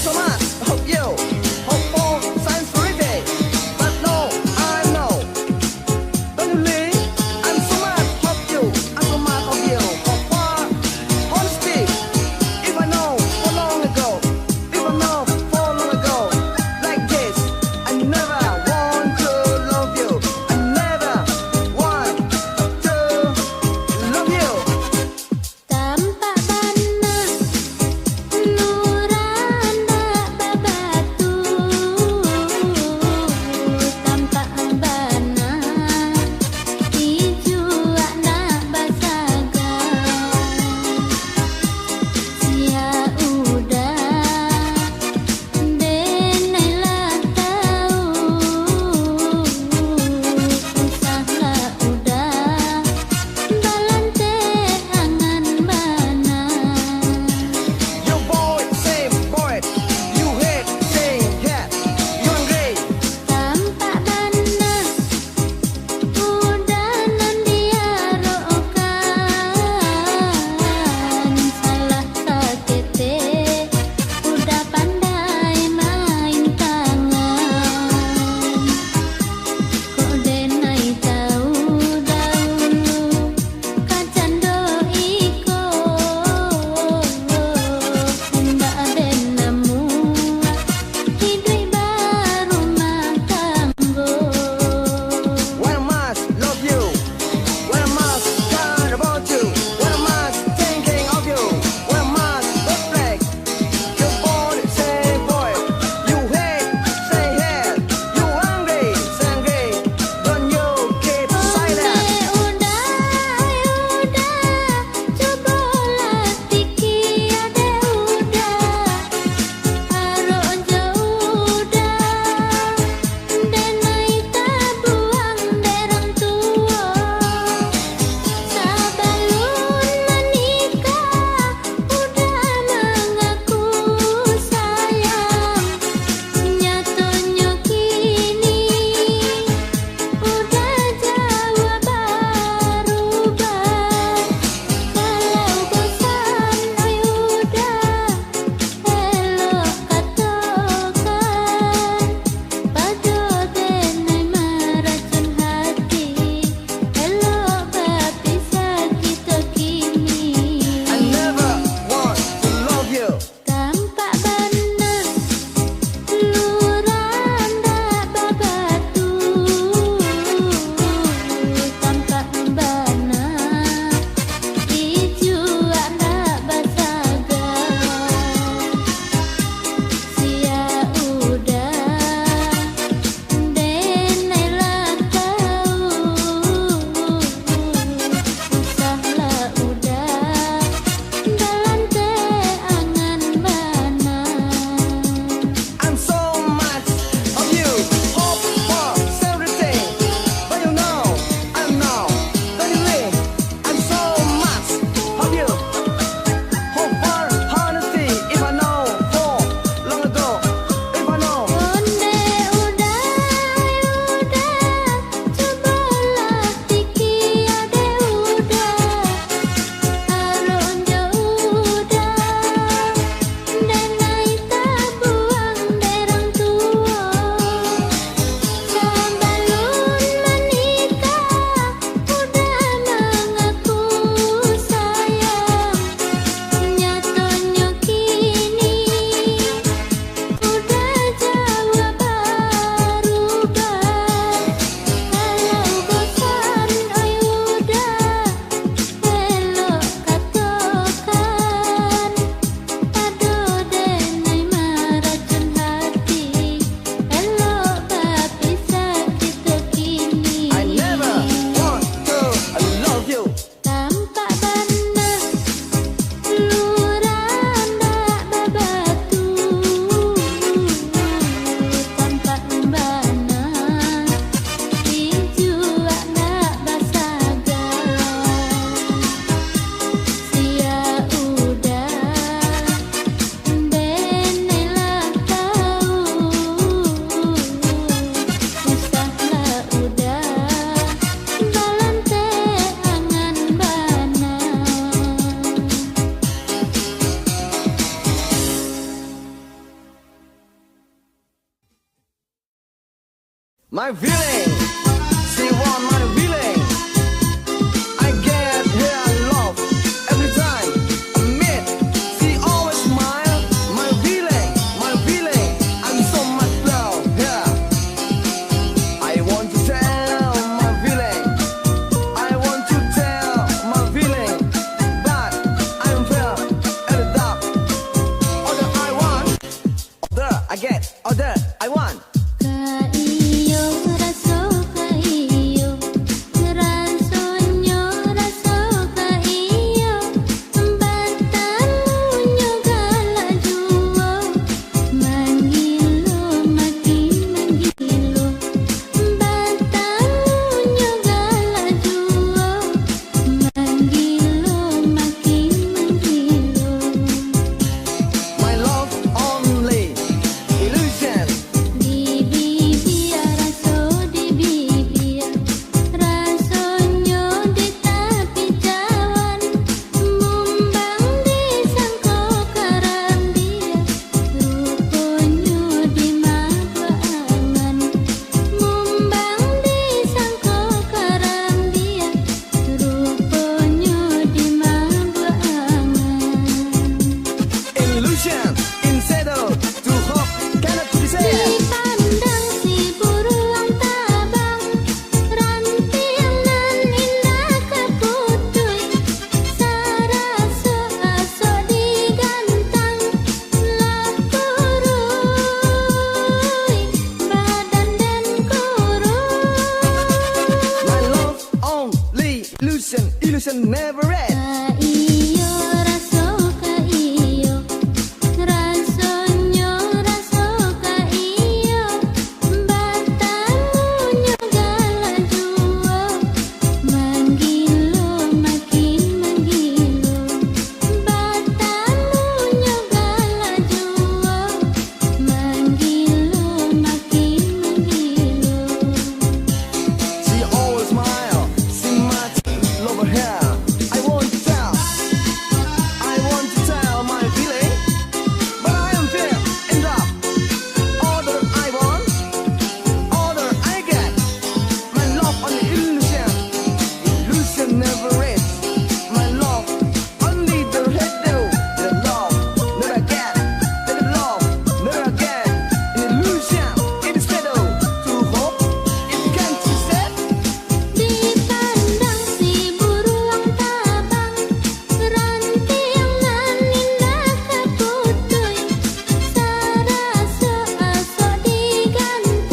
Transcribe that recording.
so much hope you hope for sincerity, but no, I know. Don't you leave? I'm so much hope you. I'm so much hope you. Hope for honesty. If I know for long ago, if I know for long ago, like this, I never want to love you. I never want to love you. Tampak bana nuranda babatu My feeling, she want my feeling. I get her love every time I meet. She always smile. My feeling, I'm so much love her. I want to tell my feeling. I want to tell my feeling, but I'm fell at the dark. Order I want, order I get, order I want. My love only illusion. Illusion in shadow to hope cannot be said. Dipandang si burung tabang, ranting nan indah kaputuy, saraso aso digantang, lah kuruy, badan dan kuruy. My love only illusion, illusion never